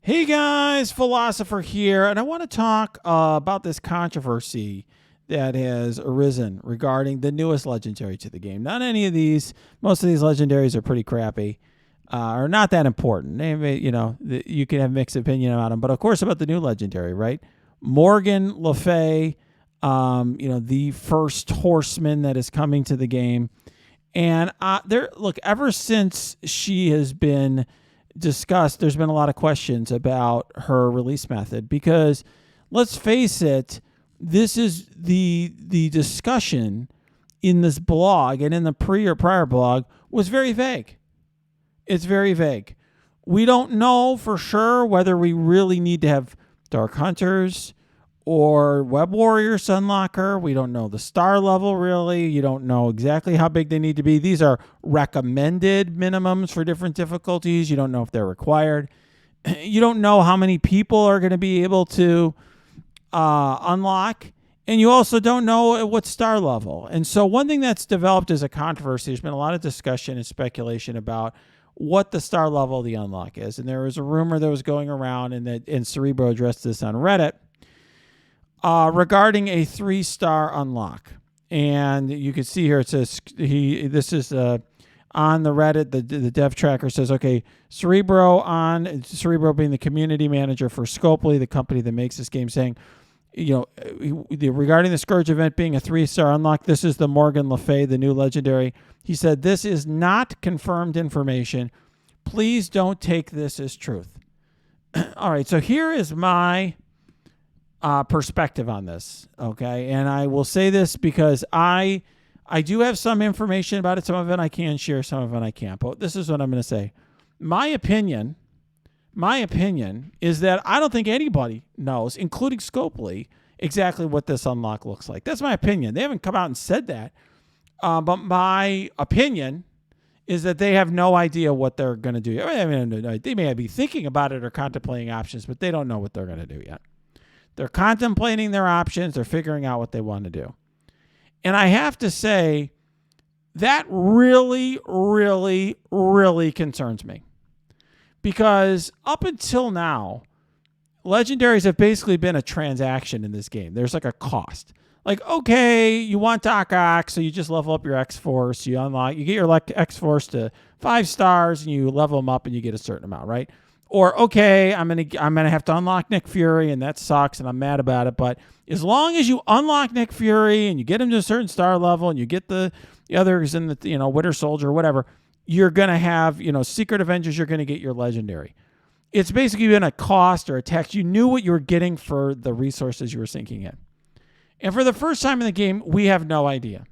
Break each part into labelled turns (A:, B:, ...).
A: Hey guys, Philosopher here, and I want to talk about this controversy that has arisen regarding the newest legendary to the game. Not any of these, most of these legendaries are pretty crappy, are not that important. You can have mixed opinion about them, but of course about the new legendary, right? Morgan Le Fay, the first horseman that is coming to the game. And ever since she has been discussed, there's been a lot of questions about her release method because, let's face it, this is the discussion in this blog and in the prior blog was very vague. It's very vague. We don't know for sure whether we really need to have Dark Hunters or Web Warriors unlock her. We don't know the star level really. You don't know exactly how big they need to be. These are recommended minimums for different difficulties. You don't know if they're required. You don't know how many people are going to be able to unlock. And you also don't know what star level. And so one thing that's developed as a controversy, there's been a lot of discussion and speculation about what the star level of the unlock is. And there was a rumor that was going around, and Cerebro addressed this on Reddit, regarding a 3-star unlock. And you can see here it says this is on the Reddit, the dev tracker says, okay, Cerebro being the community manager for Scopely, the company that makes this game, saying, regarding the Scourge event being a 3-star unlock, this is the Morgan Le Fay, the new legendary. He said, this is not confirmed information. Please don't take this as truth. All right, so here is my perspective on this, okay? And I will say this because I do have some information about it. Some of it I can share, some of it I can't. But this is what I'm going to say. My opinion is that I don't think anybody knows, including Scopely, exactly what this unlock looks like. That's my opinion. They haven't come out and said that. But my opinion is that they have no idea what they're going to do. I mean, they may be thinking about it or contemplating options, but they don't know what they're going to do yet. They're contemplating their options. They're figuring out what they want to do. And I have to say, that really, really, really concerns me. Because up until now, legendaries have basically been a transaction in this game. There's like a cost. Like, okay, you want Doc Ock, so you just level up your X-Force. You get your X-Force to 5 stars, and you level them up, and you get a certain amount, right? Or, okay, I'm gonna have to unlock Nick Fury, and that sucks, and I'm mad about it. But as long as you unlock Nick Fury and you get him to a certain star level, and you get the others in the Winter Soldier or whatever, you're gonna have Secret Avengers. You're gonna get your legendary. It's basically been a cost or a tax. You knew what you were getting for the resources you were sinking in. And for the first time in the game, we have no idea,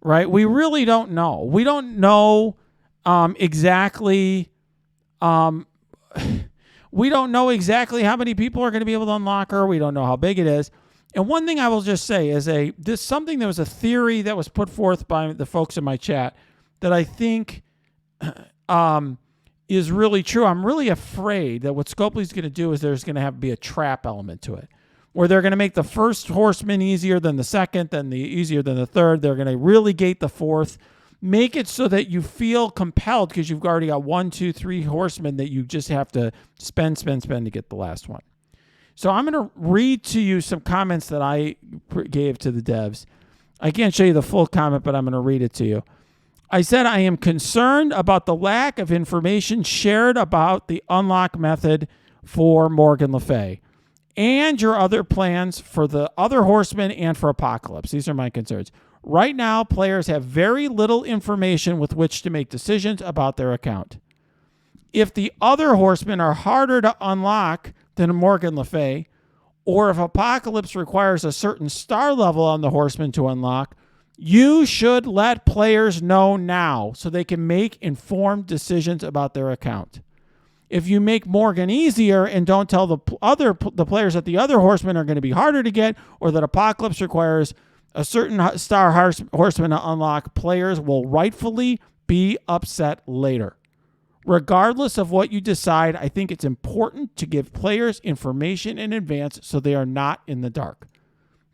A: right? We really don't know. We don't know exactly. We don't know exactly how many people are going to be able to unlock her. We don't know how big it is. And one thing I will just say is something that was a theory that was put forth by the folks in my chat that I think is really true. I'm really afraid that what Scopely's going to do is there's going to be a trap element to it, where they're going to make the first horseman easier than the second, then easier than the third. They're going to really gate the fourth. Make it so that you feel compelled because you've already got 1, 2, 3 horsemen that you just have to spend to get the last one. So I'm going to read to you some comments that I gave to the devs. I can't show you the full comment, but I'm going to read it to you. I said, I am concerned about the lack of information shared about the unlock method for Morgan Le Fay and your other plans for the other horsemen and for Apocalypse. These are my concerns. Right now, players have very little information with which to make decisions about their account. If the other horsemen are harder to unlock than Morgan Le Fay, or if Apocalypse requires a certain star level on the horseman to unlock, you should let players know now so they can make informed decisions about their account. If you make Morgan easier and don't tell the players that the other horsemen are going to be harder to get, or that Apocalypse requires a certain star horseman to unlock, players will rightfully be upset later. Regardless of what you decide, I think it's important to give players information in advance so they are not in the dark.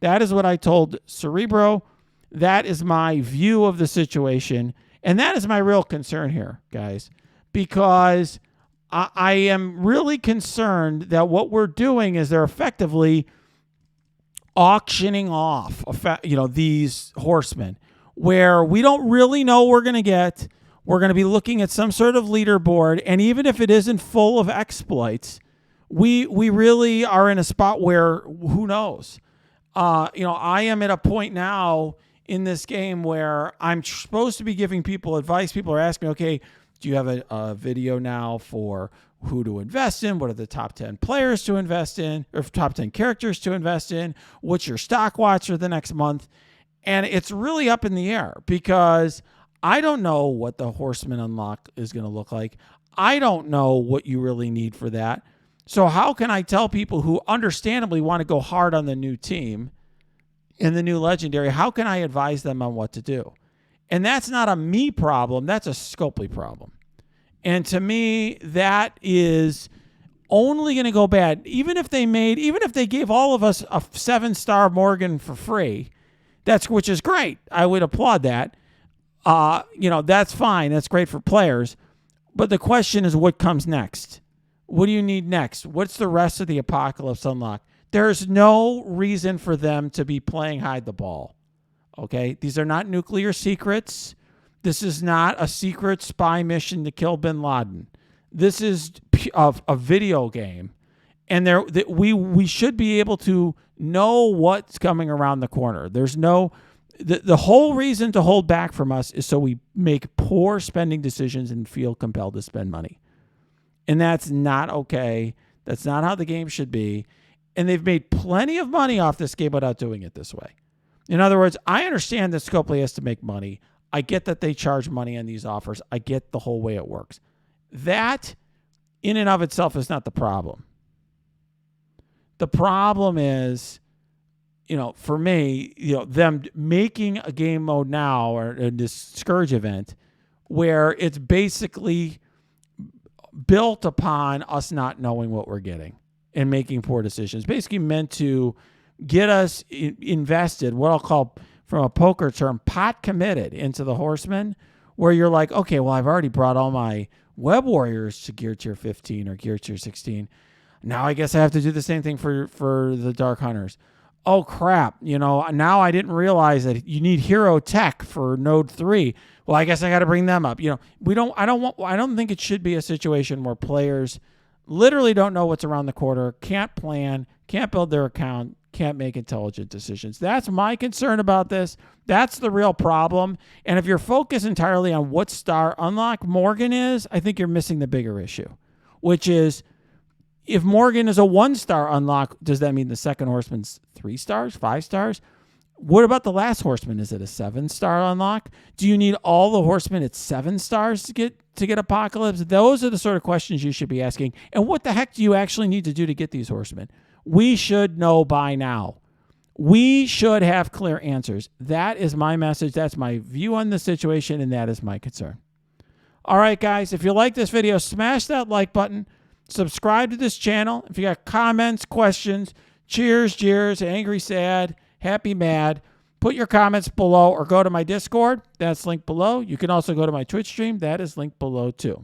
A: That is what I told Cerebro. That is my view of the situation. And that is my real concern here, guys, because I am really concerned that what we're doing is they're effectively auctioning off, these horsemen, where we don't really know what we're going to get. We're going to be looking at some sort of leaderboard, and even if it isn't full of exploits, we really are in a spot where who knows. I am at a point now in this game where I'm supposed to be giving people advice. People are asking me, okay, do you have a video now for who to invest in? What are the top 10 players to invest in, or top 10 characters to invest in? What's your stock watch for the next month? And it's really up in the air because I don't know what the Horseman unlock is going to look like. I don't know what you really need for that. So how can I tell people who understandably want to go hard on the new team and the new legendary, how can I advise them on what to do? And that's not a me problem. That's a Scopely problem. And to me, that is only going to go bad. Even if they gave all of us a 7-star Morgan for free, which is great. I would applaud that. That's fine. That's great for players. But the question is, what comes next? What do you need next? What's the rest of the Apocalypse unlock? There's no reason for them to be playing hide the ball. Okay? These are not nuclear secrets. This is not a secret spy mission to kill bin Laden. This is a video game. And we should be able to know what's coming around the corner. There's no... The whole reason to hold back from us is so we make poor spending decisions and feel compelled to spend money. And that's not okay. That's not how the game should be. And they've made plenty of money off this game without doing it this way. In other words, I understand that Scopely has to make money. I get that they charge money on these offers. I get the whole way it works. That, in and of itself, is not the problem. The problem is, for me, them making a game mode now or this Scourge event where it's basically built upon us not knowing what we're getting and making poor decisions. Basically meant to get us invested, what I'll call, from a poker term, pot committed into the Horseman, where you're like, okay, well, I've already brought all my Web Warriors to Gear Tier 15 or Gear Tier 16. Now I guess I have to do the same thing for the Dark Hunters. Oh, crap. Now I didn't realize that you need hero tech for Node 3. Well, I guess I got to bring them up. I don't think it should be a situation where players literally don't know what's around the corner, can't plan, can't build their account, can't make intelligent decisions. That's my concern about this. That's the real problem. And if you're focused entirely on what star unlock Morgan is, I think you're missing the bigger issue, which is, if Morgan is a 1-star unlock, does that mean the second Horseman's 3 stars, 5 stars? What about the last Horseman? Is it a 7-star unlock? Do you need all the Horsemen at 7 stars to get Apocalypse? Those are the sort of questions you should be asking. And what the heck do you actually need to do to get these Horsemen? We should know by now. We should have clear answers. That is my message. That's my view on the situation, and that is my concern. All right, guys, if you like this video, smash that like button. Subscribe to this channel. If you got comments, questions, cheers, jeers, angry, sad, happy, mad, put your comments below or go to my Discord. That's linked below. You can also go to my Twitch stream. That is linked below too.